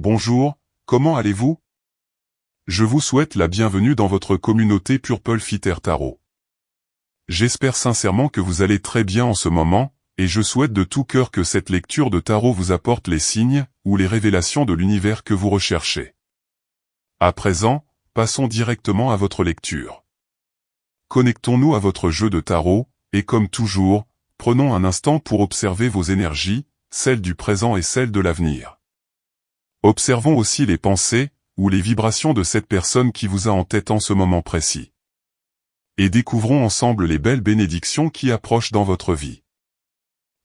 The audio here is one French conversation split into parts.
Bonjour, comment allez-vous? Je vous souhaite la bienvenue dans votre communauté Purple Fitter Tarot. J'espère sincèrement que vous allez très bien en ce moment, et je souhaite de tout cœur que cette lecture de tarot vous apporte les signes ou les révélations de l'univers que vous recherchez. À présent, passons directement à votre lecture. Connectons-nous à votre jeu de tarot, et comme toujours, prenons un instant pour observer vos énergies, celles du présent et celles de l'avenir. Observons aussi les pensées, ou les vibrations de cette personne qui vous a en tête en ce moment précis. Et découvrons ensemble les belles bénédictions qui approchent dans votre vie.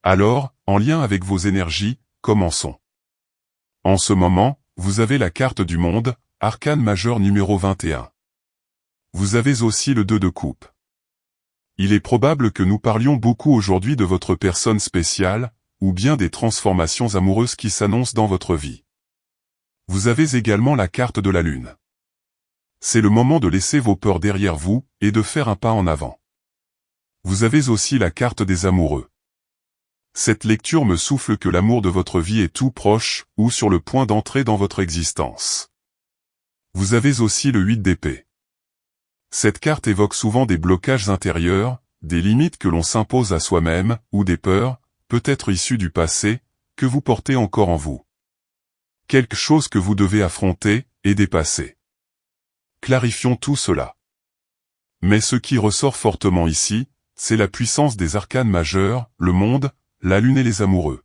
Alors, en lien avec vos énergies, commençons. En ce moment, vous avez la carte du monde, arcane majeur numéro 21. Vous avez aussi le 2 de coupe. Il est probable que nous parlions beaucoup aujourd'hui de votre personne spéciale, ou bien des transformations amoureuses qui s'annoncent dans votre vie. Vous avez également la carte de la lune. C'est le moment de laisser vos peurs derrière vous, et de faire un pas en avant. Vous avez aussi la carte des amoureux. Cette lecture me souffle que l'amour de votre vie est tout proche, ou sur le point d'entrer dans votre existence. Vous avez aussi le 8 d'épée. Cette carte évoque souvent des blocages intérieurs, des limites que l'on s'impose à soi-même, ou des peurs, peut-être issues du passé, que vous portez encore en vous. Quelque chose que vous devez affronter, et dépasser. Clarifions tout cela. Mais ce qui ressort fortement ici, c'est la puissance des arcanes majeurs, le monde, la lune et les amoureux.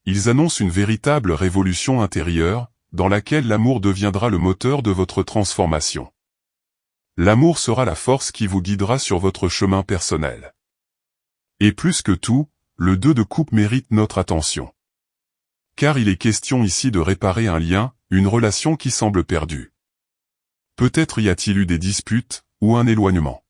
Ils annoncent une véritable révolution intérieure, dans laquelle l'amour deviendra le moteur de votre transformation. L'amour sera la force qui vous guidera sur votre chemin personnel. Et plus que tout, le 2 de coupe mérite notre attention. Car il est question ici de réparer un lien, une relation qui semble perdue. Peut-être y a-t-il eu des disputes, ou un éloignement.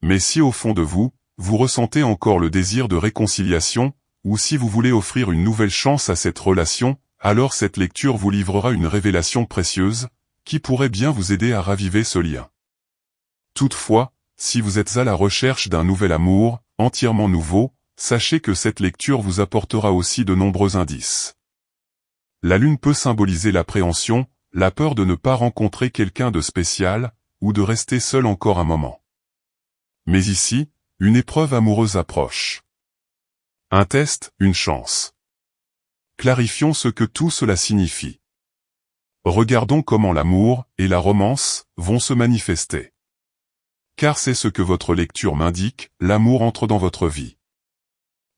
Mais si au fond de vous, vous ressentez encore le désir de réconciliation, ou si vous voulez offrir une nouvelle chance à cette relation, alors cette lecture vous livrera une révélation précieuse, qui pourrait bien vous aider à raviver ce lien. Toutefois, si vous êtes à la recherche d'un nouvel amour, entièrement nouveau, sachez que cette lecture vous apportera aussi de nombreux indices. La lune peut symboliser l'appréhension, la peur de ne pas rencontrer quelqu'un de spécial, ou de rester seul encore un moment. Mais ici, une épreuve amoureuse approche. Un test, une chance. Clarifions ce que tout cela signifie. Regardons comment l'amour et la romance vont se manifester. Car c'est ce que votre lecture m'indique, l'amour entre dans votre vie.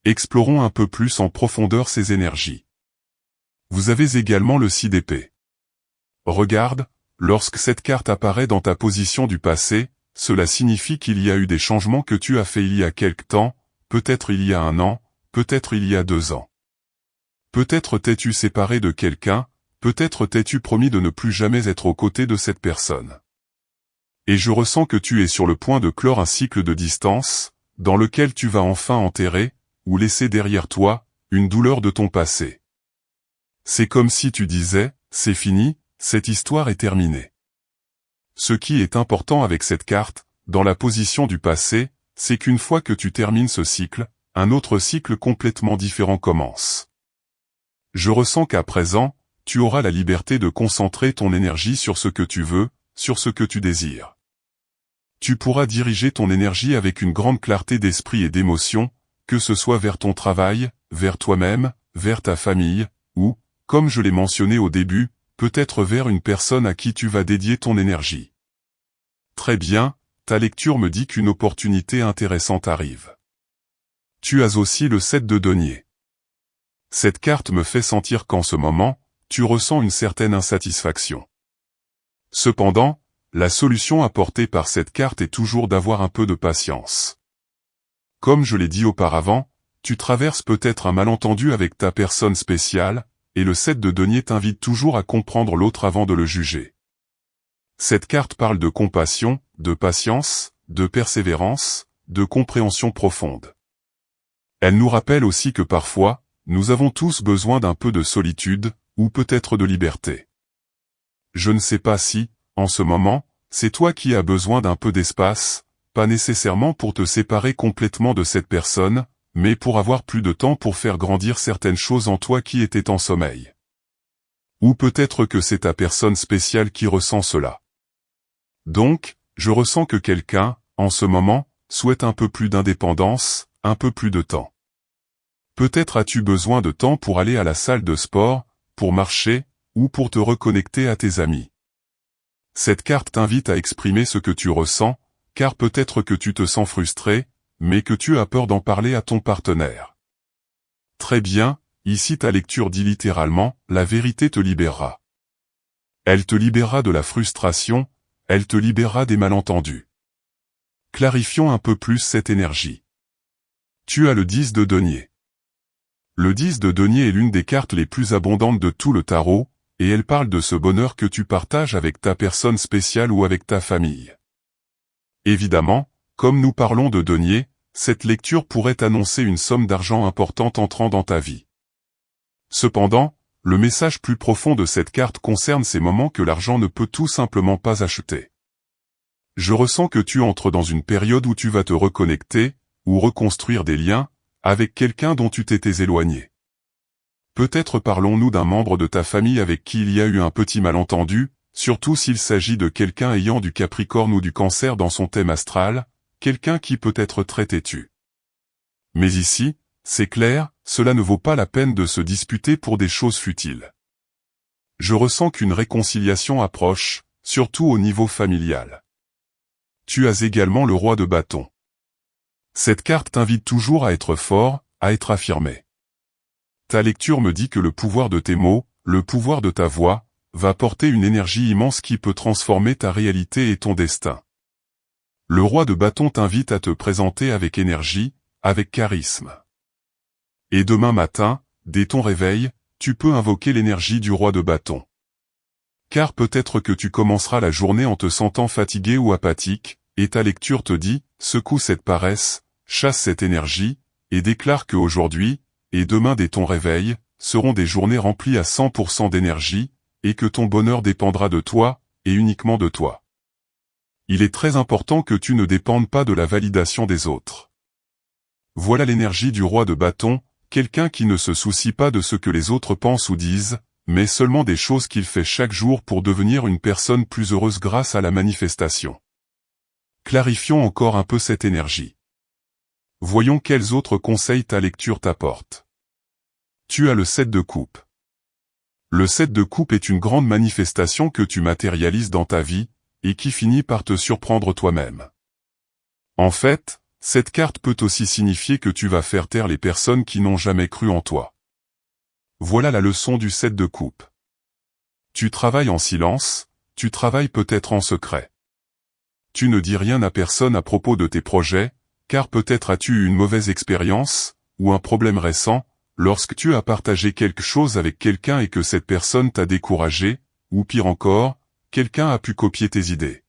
Explorons un peu plus en profondeur ces énergies. Vous avez également le 6 d'épée. Regarde, lorsque cette carte apparaît dans ta position du passé, cela signifie qu'il y a eu des changements que tu as fait il y a quelque temps, peut-être il y a 1 an, peut-être il y a 2 ans. Peut-être t'es-tu séparé de quelqu'un, peut-être t'es-tu promis de ne plus jamais être aux côtés de cette personne. Et je ressens que tu es sur le point de clore un cycle de distance, dans lequel tu vas enfin enterrer, ou laisser derrière toi, une douleur de ton passé. C'est comme si tu disais, c'est fini, cette histoire est terminée. Ce qui est important avec cette carte, dans la position du passé, c'est qu'une fois que tu termines ce cycle, un autre cycle complètement différent commence. Je ressens qu'à présent, tu auras la liberté de concentrer ton énergie sur ce que tu veux, sur ce que tu désires. Tu pourras diriger ton énergie avec une grande clarté d'esprit et d'émotion, que ce soit vers ton travail, vers toi-même, vers ta famille, ou, comme je l'ai mentionné au début, peut-être vers une personne à qui tu vas dédier ton énergie. Très bien, ta lecture me dit qu'une opportunité intéressante arrive. Tu as aussi le 7 de denier. Cette carte me fait sentir qu'en ce moment, tu ressens une certaine insatisfaction. Cependant, la solution apportée par cette carte est toujours d'avoir un peu de patience. Comme je l'ai dit auparavant, tu traverses peut-être un malentendu avec ta personne spéciale, et le 7 de denier t'invite toujours à comprendre l'autre avant de le juger. Cette carte parle de compassion, de patience, de persévérance, de compréhension profonde. Elle nous rappelle aussi que parfois, nous avons tous besoin d'un peu de solitude, ou peut-être de liberté. Je ne sais pas si, en ce moment, c'est toi qui as besoin d'un peu d'espace, pas nécessairement pour te séparer complètement de cette personne, mais pour avoir plus de temps pour faire grandir certaines choses en toi qui étaient en sommeil. Ou peut-être que c'est ta personne spéciale qui ressent cela. Donc, je ressens que quelqu'un, en ce moment, souhaite un peu plus d'indépendance, un peu plus de temps. Peut-être as-tu besoin de temps pour aller à la salle de sport, pour marcher, ou pour te reconnecter à tes amis. Cette carte t'invite à exprimer ce que tu ressens, car peut-être que tu te sens frustré, mais que tu as peur d'en parler à ton partenaire. Très bien, ici ta lecture dit littéralement, la vérité te libérera. Elle te libérera de la frustration, elle te libérera des malentendus. Clarifions un peu plus cette énergie. Tu as le 10 de denier. Le 10 de denier est l'une des cartes les plus abondantes de tout le tarot, et elle parle de ce bonheur que tu partages avec ta personne spéciale ou avec ta famille. Évidemment, comme nous parlons de denier, cette lecture pourrait annoncer une somme d'argent importante entrant dans ta vie. Cependant, le message plus profond de cette carte concerne ces moments que l'argent ne peut tout simplement pas acheter. Je ressens que tu entres dans une période où tu vas te reconnecter, ou reconstruire des liens, avec quelqu'un dont tu t'étais éloigné. Peut-être parlons-nous d'un membre de ta famille avec qui il y a eu un petit malentendu, surtout s'il s'agit de quelqu'un ayant du Capricorne ou du Cancer dans son thème astral, quelqu'un qui peut être très têtu. Mais ici, c'est clair, cela ne vaut pas la peine de se disputer pour des choses futiles. Je ressens qu'une réconciliation approche, surtout au niveau familial. Tu as également le roi de bâton. Cette carte t'invite toujours à être fort, à être affirmé. Ta lecture me dit que le pouvoir de tes mots, le pouvoir de ta voix, va porter une énergie immense qui peut transformer ta réalité et ton destin. Le roi de bâton t'invite à te présenter avec énergie, avec charisme. Et demain matin, dès ton réveil, tu peux invoquer l'énergie du roi de bâton. Car peut-être que tu commenceras la journée en te sentant fatigué ou apathique, et ta lecture te dit, secoue cette paresse, chasse cette énergie, et déclare que aujourd'hui, et demain dès ton réveil, seront des journées remplies à 100% d'énergie, et que ton bonheur dépendra de toi, et uniquement de toi. Il est très important que tu ne dépendes pas de la validation des autres. Voilà l'énergie du roi de bâton, quelqu'un qui ne se soucie pas de ce que les autres pensent ou disent, mais seulement des choses qu'il fait chaque jour pour devenir une personne plus heureuse grâce à la manifestation. Clarifions encore un peu cette énergie. Voyons quels autres conseils ta lecture t'apporte. Tu as le 7 de coupe. Le 7 de coupe est une grande manifestation que tu matérialises dans ta vie, et qui finit par te surprendre toi-même. En fait, cette carte peut aussi signifier que tu vas faire taire les personnes qui n'ont jamais cru en toi. Voilà la leçon du 7 de coupe. Tu travailles en silence, tu travailles peut-être en secret. Tu ne dis rien à personne à propos de tes projets, car peut-être as-tu eu une mauvaise expérience, ou un problème récent, lorsque tu as partagé quelque chose avec quelqu'un et que cette personne t'a découragé, ou pire encore, quelqu'un a pu copier tes idées.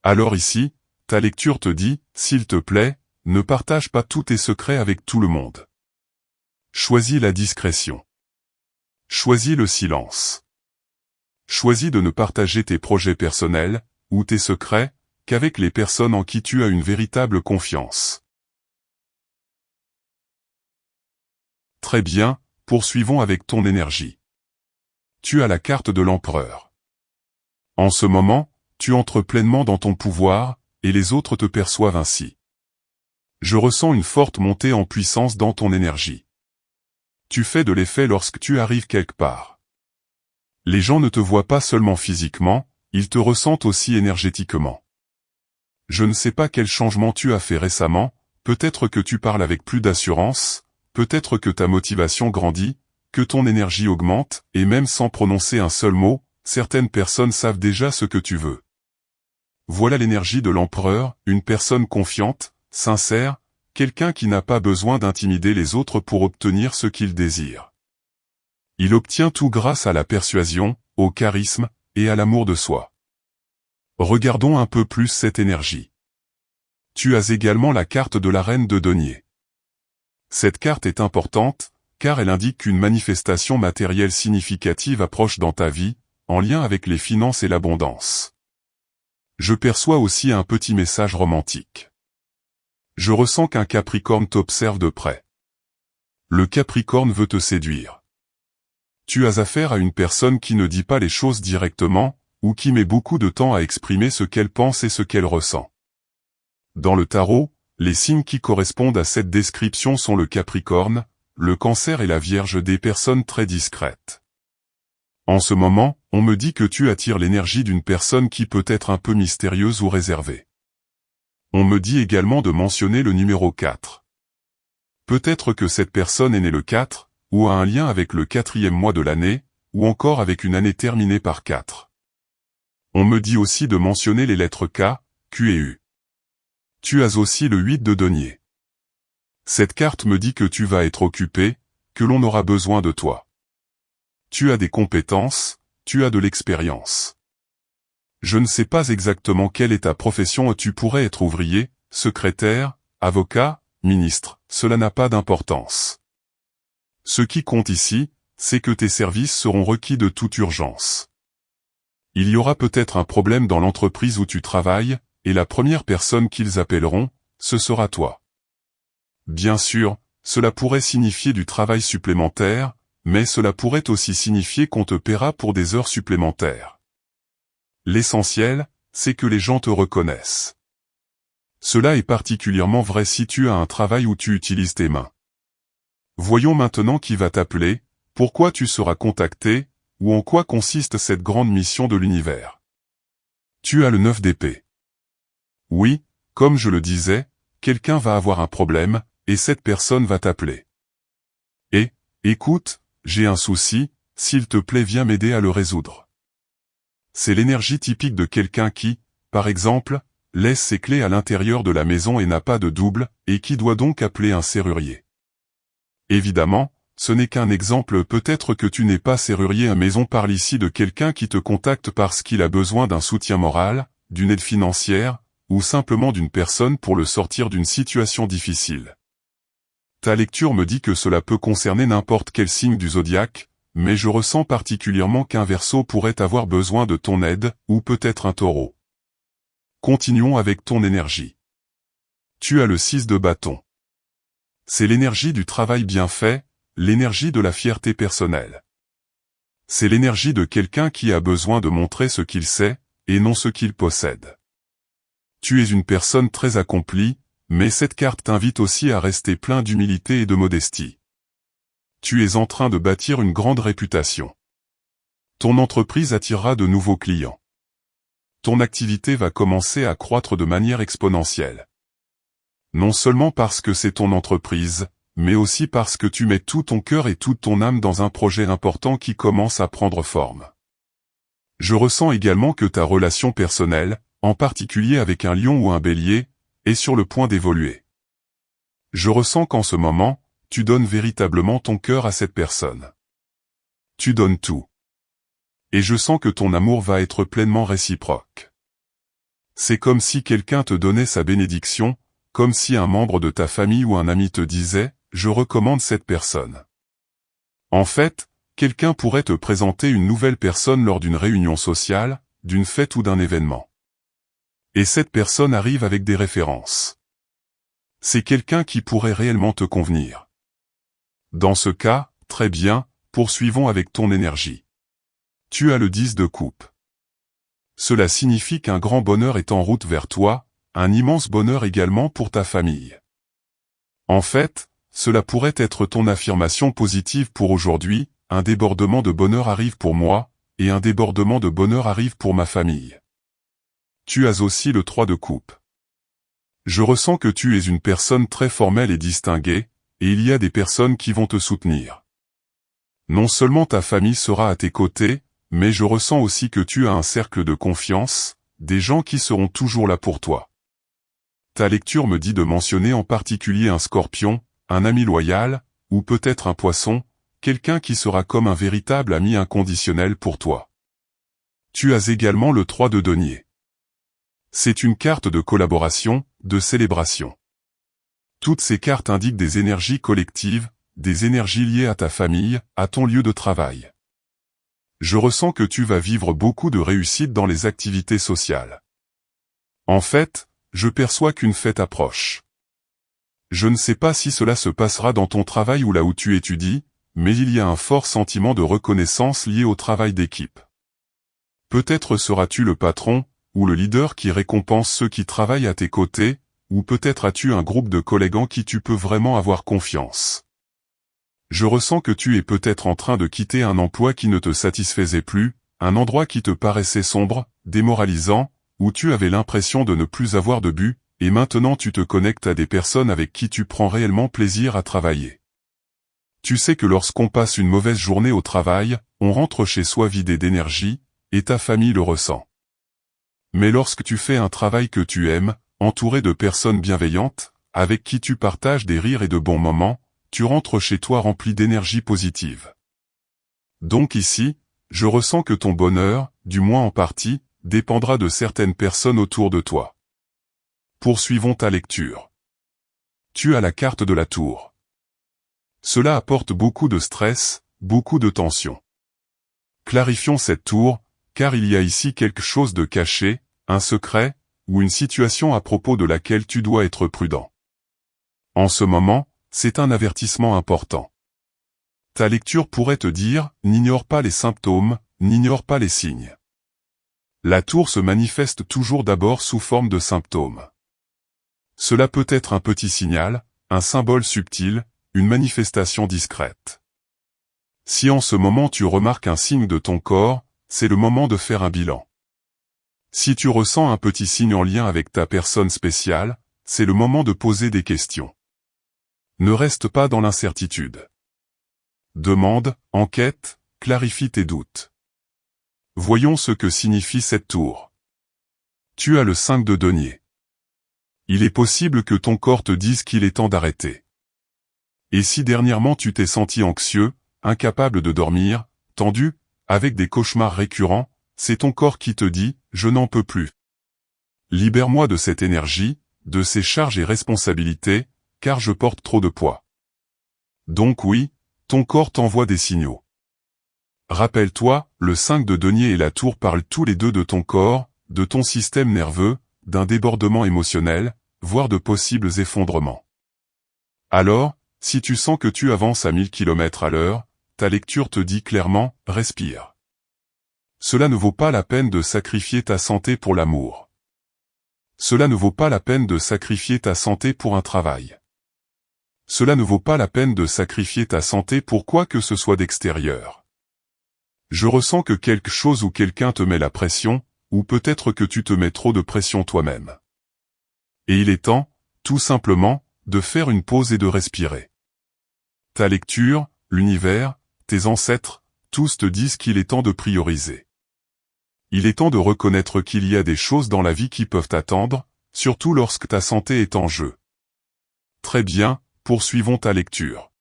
Alors ici, ta lecture te dit, s'il te plaît, ne partage pas tous tes secrets avec tout le monde. Choisis la discrétion. Choisis le silence. Choisis de ne partager tes projets personnels, ou tes secrets, qu'avec les personnes en qui tu as une véritable confiance. Très bien, poursuivons avec ton énergie. Tu as la carte de l'empereur. En ce moment, tu entres pleinement dans ton pouvoir, et les autres te perçoivent ainsi. Je ressens une forte montée en puissance dans ton énergie. Tu fais de l'effet lorsque tu arrives quelque part. Les gens ne te voient pas seulement physiquement, ils te ressentent aussi énergétiquement. Je ne sais pas quel changement tu as fait récemment, peut-être que tu parles avec plus d'assurance, peut-être que ta motivation grandit, que ton énergie augmente, et même sans prononcer un seul mot, certaines personnes savent déjà ce que tu veux. Voilà l'énergie de l'empereur, une personne confiante, sincère, quelqu'un qui n'a pas besoin d'intimider les autres pour obtenir ce qu'il désire. Il obtient tout grâce à la persuasion, au charisme, et à l'amour de soi. Regardons un peu plus cette énergie. Tu as également la carte de la reine de denier. Cette carte est importante, car elle indique qu'une manifestation matérielle significative approche dans ta vie, en lien avec les finances et l'abondance. Je perçois aussi un petit message romantique. Je ressens qu'un Capricorne t'observe de près. Le Capricorne veut te séduire. Tu as affaire à une personne qui ne dit pas les choses directement, ou qui met beaucoup de temps à exprimer ce qu'elle pense et ce qu'elle ressent. Dans le tarot, les signes qui correspondent à cette description sont le Capricorne, le Cancer et la Vierge, des personnes très discrètes. En ce moment, on me dit que tu attires l'énergie d'une personne qui peut être un peu mystérieuse ou réservée. On me dit également de mentionner le numéro 4. Peut-être que cette personne est née le 4, ou a un lien avec le 4e mois de l'année, ou encore avec une année terminée par 4. On me dit aussi de mentionner les lettres K, Q et U. Tu as aussi le 8 de denier. Cette carte me dit que tu vas être occupé, que l'on aura besoin de toi. Tu as des compétences, tu as de l'expérience. Je ne sais pas exactement quelle est ta profession, tu pourrais être ouvrier, secrétaire, avocat, ministre, cela n'a pas d'importance. Ce qui compte ici, c'est que tes services seront requis de toute urgence. Il y aura peut-être un problème dans l'entreprise où tu travailles, et la première personne qu'ils appelleront, ce sera toi. Bien sûr, cela pourrait signifier du travail supplémentaire, mais cela pourrait aussi signifier qu'on te paiera pour des heures supplémentaires. L'essentiel, c'est que les gens te reconnaissent. Cela est particulièrement vrai si tu as un travail où tu utilises tes mains. Voyons maintenant qui va t'appeler, pourquoi tu seras contacté, ou en quoi consiste cette grande mission de l'univers. Tu as le 9 d'épée. Oui, comme je le disais, quelqu'un va avoir un problème, et cette personne va t'appeler. Et, écoute, j'ai un souci, s'il te plaît viens m'aider à le résoudre. C'est l'énergie typique de quelqu'un qui, par exemple, laisse ses clés à l'intérieur de la maison et n'a pas de double, et qui doit donc appeler un serrurier. Évidemment, ce n'est qu'un exemple, peut-être que tu n'es pas serrurier, mais on parle ici de quelqu'un qui te contacte parce qu'il a besoin d'un soutien moral, d'une aide financière, ou simplement d'une personne pour le sortir d'une situation difficile. Ta lecture me dit que cela peut concerner n'importe quel signe du zodiaque, mais je ressens particulièrement qu'un Verseau pourrait avoir besoin de ton aide, ou peut-être un Taureau. Continuons avec ton énergie. Tu as le 6 de bâton. C'est l'énergie du travail bien fait, l'énergie de la fierté personnelle. C'est l'énergie de quelqu'un qui a besoin de montrer ce qu'il sait, et non ce qu'il possède. Tu es une personne très accomplie, mais cette carte t'invite aussi à rester plein d'humilité et de modestie. Tu es en train de bâtir une grande réputation. Ton entreprise attirera de nouveaux clients. Ton activité va commencer à croître de manière exponentielle. Non seulement parce que c'est ton entreprise, mais aussi parce que tu mets tout ton cœur et toute ton âme dans un projet important qui commence à prendre forme. Je ressens également que ta relation personnelle, en particulier avec un lion ou un bélier, est sur le point d'évoluer. Je ressens qu'en ce moment, tu donnes véritablement ton cœur à cette personne. Tu donnes tout. Et je sens que ton amour va être pleinement réciproque. C'est comme si quelqu'un te donnait sa bénédiction, comme si un membre de ta famille ou un ami te disait « Je recommande cette personne ». En fait, quelqu'un pourrait te présenter une nouvelle personne lors d'une réunion sociale, d'une fête ou d'un événement. Et cette personne arrive avec des références. C'est quelqu'un qui pourrait réellement te convenir. Dans ce cas, très bien, poursuivons avec ton énergie. Tu as le 10 de coupe. Cela signifie qu'un grand bonheur est en route vers toi, un immense bonheur également pour ta famille. En fait, cela pourrait être ton affirmation positive pour aujourd'hui, un débordement de bonheur arrive pour moi, et un débordement de bonheur arrive pour ma famille. Tu as aussi le 3 de coupe. Je ressens que tu es une personne très formelle et distinguée, et il y a des personnes qui vont te soutenir. Non seulement ta famille sera à tes côtés, mais je ressens aussi que tu as un cercle de confiance, des gens qui seront toujours là pour toi. Ta lecture me dit de mentionner en particulier un scorpion, un ami loyal, ou peut-être un poisson, quelqu'un qui sera comme un véritable ami inconditionnel pour toi. Tu as également le 3 de denier. C'est une carte de collaboration, de célébration. Toutes ces cartes indiquent des énergies collectives, des énergies liées à ta famille, à ton lieu de travail. Je ressens que tu vas vivre beaucoup de réussite dans les activités sociales. En fait, je perçois qu'une fête approche. Je ne sais pas si cela se passera dans ton travail ou là où tu étudies, mais il y a un fort sentiment de reconnaissance lié au travail d'équipe. Peut-être seras-tu le patron, ou le leader qui récompense ceux qui travaillent à tes côtés, ou peut-être as-tu un groupe de collègues en qui tu peux vraiment avoir confiance. Je ressens que tu es peut-être en train de quitter un emploi qui ne te satisfaisait plus, un endroit qui te paraissait sombre, démoralisant, où tu avais l'impression de ne plus avoir de but, et maintenant tu te connectes à des personnes avec qui tu prends réellement plaisir à travailler. Tu sais que lorsqu'on passe une mauvaise journée au travail, on rentre chez soi vidé d'énergie, et ta famille le ressent. Mais lorsque tu fais un travail que tu aimes, entouré de personnes bienveillantes, avec qui tu partages des rires et de bons moments, tu rentres chez toi rempli d'énergie positive. Donc ici, je ressens que ton bonheur, du moins en partie, dépendra de certaines personnes autour de toi. Poursuivons ta lecture. Tu as la carte de la tour. Cela apporte beaucoup de stress, beaucoup de tension. Clarifions cette tour, car il y a ici quelque chose de caché, un secret, ou une situation à propos de laquelle tu dois être prudent. En ce moment, c'est un avertissement important. Ta lecture pourrait te dire, n'ignore pas les symptômes, n'ignore pas les signes. La tour se manifeste toujours d'abord sous forme de symptômes. Cela peut être un petit signal, un symbole subtil, une manifestation discrète. Si en ce moment tu remarques un signe de ton corps, c'est le moment de faire un bilan. Si tu ressens un petit signe en lien avec ta personne spéciale, c'est le moment de poser des questions. Ne reste pas dans l'incertitude. Demande, enquête, clarifie tes doutes. Voyons ce que signifie cette tour. Tu as le 5 de denier. Il est possible que ton corps te dise qu'il est temps d'arrêter. Et si dernièrement tu t'es senti anxieux, incapable de dormir, tendu, avec des cauchemars récurrents, c'est ton corps qui te dit « je n'en peux plus ». Libère-moi de cette énergie, de ces charges et responsabilités, car je porte trop de poids. Donc oui, ton corps t'envoie des signaux. Rappelle-toi, le 5 de denier et la tour parlent tous les deux de ton corps, de ton système nerveux, d'un débordement émotionnel, voire de possibles effondrements. Alors, si tu sens que tu avances à 1000 km à l'heure, ta lecture te dit clairement « respire ». Cela ne vaut pas la peine de sacrifier ta santé pour l'amour. Cela ne vaut pas la peine de sacrifier ta santé pour un travail. Cela ne vaut pas la peine de sacrifier ta santé pour quoi que ce soit d'extérieur. Je ressens que quelque chose ou quelqu'un te met la pression, ou peut-être que tu te mets trop de pression toi-même. Et il est temps, tout simplement, de faire une pause et de respirer. Ta lecture, l'univers, tes ancêtres, tous te disent qu'il est temps de prioriser. Il est temps de reconnaître qu'il y a des choses dans la vie qui peuvent attendre, surtout lorsque ta santé est en jeu. Très bien, poursuivons ta lecture.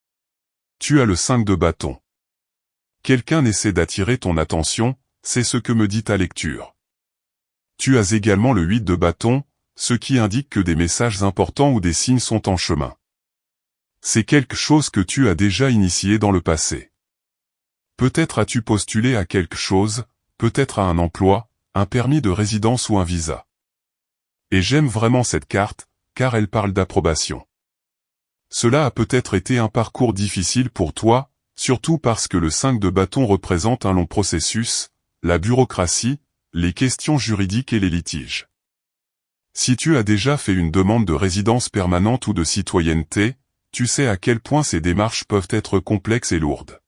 Tu as le 5 de bâton. Quelqu'un essaie d'attirer ton attention, c'est ce que me dit ta lecture. Tu as également le 8 de bâton, ce qui indique que des messages importants ou des signes sont en chemin. C'est quelque chose que tu as déjà initié dans le passé. Peut-être as-tu postulé à quelque chose, peut-être à un emploi, un permis de résidence ou un visa. Et j'aime vraiment cette carte, car elle parle d'approbation. Cela a peut-être été un parcours difficile pour toi, surtout parce que le 5 de bâton représente un long processus, la bureaucratie, les questions juridiques et les litiges. Si tu as déjà fait une demande de résidence permanente ou de citoyenneté, tu sais à quel point ces démarches peuvent être complexes et lourdes.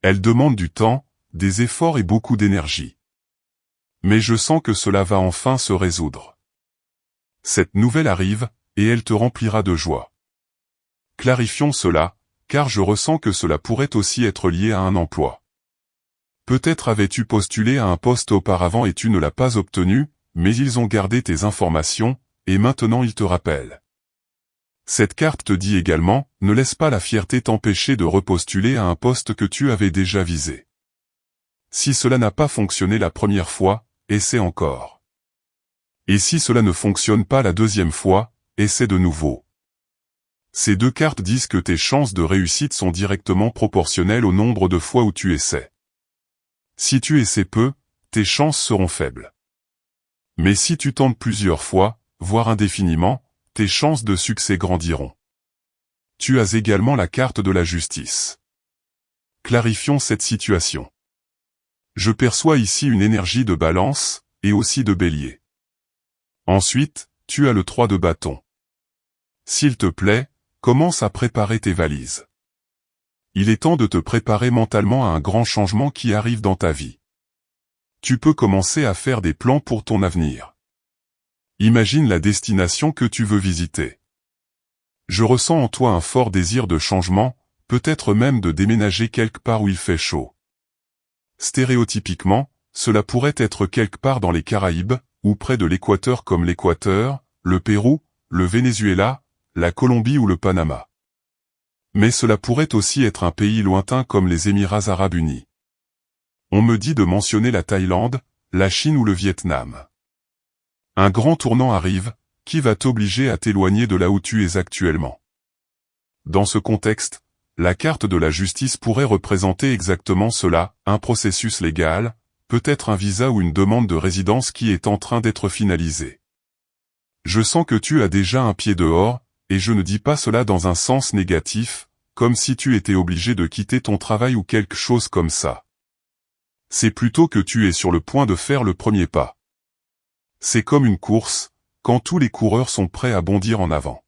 Elles demandent du temps, des efforts et beaucoup d'énergie. Mais je sens que cela va enfin se résoudre. Cette nouvelle arrive, et elle te remplira de joie. Clarifions cela, car je ressens que cela pourrait aussi être lié à un emploi. Peut-être avais-tu postulé à un poste auparavant et tu ne l'as pas obtenu, mais ils ont gardé tes informations, et maintenant ils te rappellent. Cette carte te dit également, ne laisse pas la fierté t'empêcher de repostuler à un poste que tu avais déjà visé. Si cela n'a pas fonctionné la première fois, essaie encore. Et si cela ne fonctionne pas la deuxième fois, essaie de nouveau. Ces deux cartes disent que tes chances de réussite sont directement proportionnelles au nombre de fois où tu essaies. Si tu essaies peu, tes chances seront faibles. Mais si tu tentes plusieurs fois, voire indéfiniment, tes chances de succès grandiront. Tu as également la carte de la justice. clarifions cette situation. Je perçois ici une énergie de balance, et aussi de bélier. Ensuite, tu as le 3 de bâton. S'il te plaît, commence à préparer tes valises. Il est temps de te préparer mentalement à un grand changement qui arrive dans ta vie. Tu peux commencer à faire des plans pour ton avenir. Imagine la destination que tu veux visiter. Je ressens en toi un fort désir de changement, peut-être même de déménager quelque part où il fait chaud. Stéréotypiquement, cela pourrait être quelque part dans les Caraïbes, ou près de l'équateur comme l'Équateur, le Pérou, le Venezuela, la Colombie ou le Panama. Mais cela pourrait aussi être un pays lointain comme les Émirats arabes unis. On me dit de mentionner la Thaïlande, la Chine ou le Vietnam. Un grand tournant arrive, qui va t'obliger à t'éloigner de là où tu es actuellement. Dans ce contexte, la carte de la justice pourrait représenter exactement cela, un processus légal, peut-être un visa ou une demande de résidence qui est en train d'être finalisée. Je sens que tu as déjà un pied dehors, et je ne dis pas cela dans un sens négatif, comme si tu étais obligé de quitter ton travail ou quelque chose comme ça. C'est plutôt que tu es sur le point de faire le premier pas. C'est comme une course, quand tous les coureurs sont prêts à bondir en avant.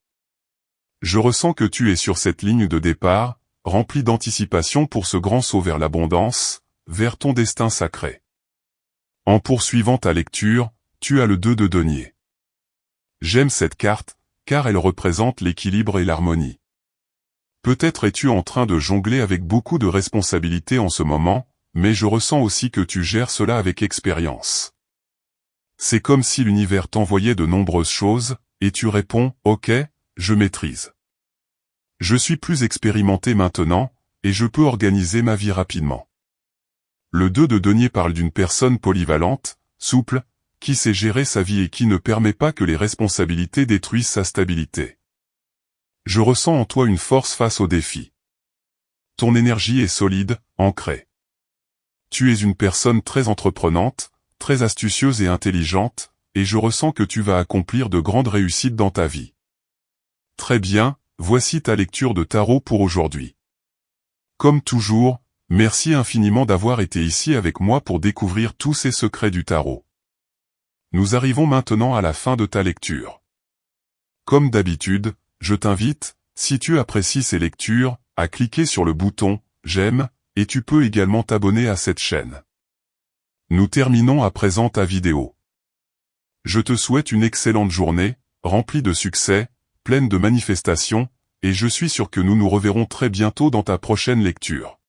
Je ressens que tu es sur cette ligne de départ, remplie d'anticipation pour ce grand saut vers l'abondance, vers ton destin sacré. En poursuivant ta lecture, tu as le 2 de denier. J'aime cette carte, car elle représente l'équilibre et l'harmonie. Peut-être es-tu en train de jongler avec beaucoup de responsabilités en ce moment, mais je ressens aussi que tu gères cela avec expérience. C'est comme si l'univers t'envoyait de nombreuses choses, et tu réponds « Ok, je maîtrise. Je suis plus expérimenté maintenant, et je peux organiser ma vie rapidement. » Le 2 de denier parle d'une personne polyvalente, souple, qui sait gérer sa vie et qui ne permet pas que les responsabilités détruisent sa stabilité. Je ressens en toi une force face aux défis. Ton énergie est solide, ancrée. Tu es une personne très entreprenante, très astucieuse et intelligente, et je ressens que tu vas accomplir de grandes réussites dans ta vie. Très bien, voici ta lecture de tarot pour aujourd'hui. Comme toujours, merci infiniment d'avoir été ici avec moi pour découvrir tous ces secrets du tarot. Nous arrivons maintenant à la fin de ta lecture. Comme d'habitude, je t'invite, si tu apprécies ces lectures, à cliquer sur le bouton « J'aime » et tu peux également t'abonner à cette chaîne. Nous terminons à présent ta vidéo. Je te souhaite une excellente journée, remplie de succès, pleine de manifestations, et je suis sûr que nous nous reverrons très bientôt dans ta prochaine lecture.